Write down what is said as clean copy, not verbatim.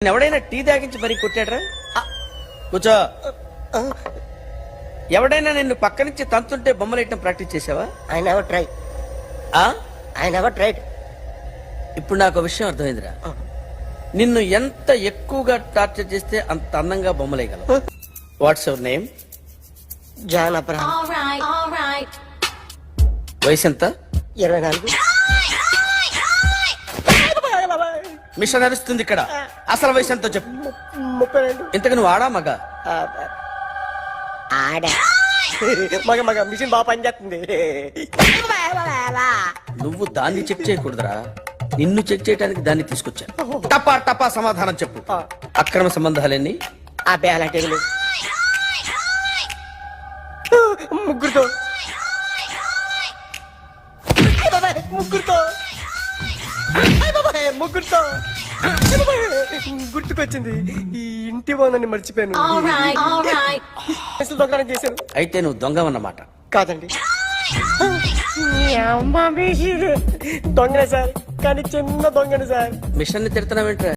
ఎవడైనా టీ తాగించి మరీ కొట్టాడ్రా? కూర్చో. ఎవడైనా నిన్ను పక్క నుంచి తంతుంటే బొమ్మలేయటం ప్రాక్టీస్ చేసావా? I never try. I never tried. ఇప్పుడు నాకు ఒక విషయం అర్థమైందిరా. నిన్ను ఎంత ఎక్కువగా టార్చర్ చేస్తే అంత అందంగా బొమ్మలేయగలవు. What's your name? John Abraham. వయసు ఎంత? 24. మిషన్ నడుస్తుంది ఇక్కడ. అసలు వయసు ఎంతో చెప్పు. 32. ఇంతకు నువ్వు ఆడా మగ? ఆడా. మగ మిషన్ బాగా పనిచేస్తుంది. నువ్వు దాన్ని చెక్ చేయకూడదురా, నిన్ను చెక్ చేయడానికి దాన్ని తీసుకొచ్చాను. టపా టపా సమాధానం చెప్పు. అక్రమ సంబంధాలన్నీ? అలాంటి ముగ్గురుతో ముగ్గురుతో గుర్తుకొచ్చింది. ఈ ఇంటి బాగుందని మర్చిపోయాను. దొంగతనం చేశాను. అయితే నువ్వు దొంగవన్నమాట. కాదండి, దొంగనే సార్, కానీ చిన్న దొంగని సార్. మిషన్ ని తిడుతున్నావేంట్రా?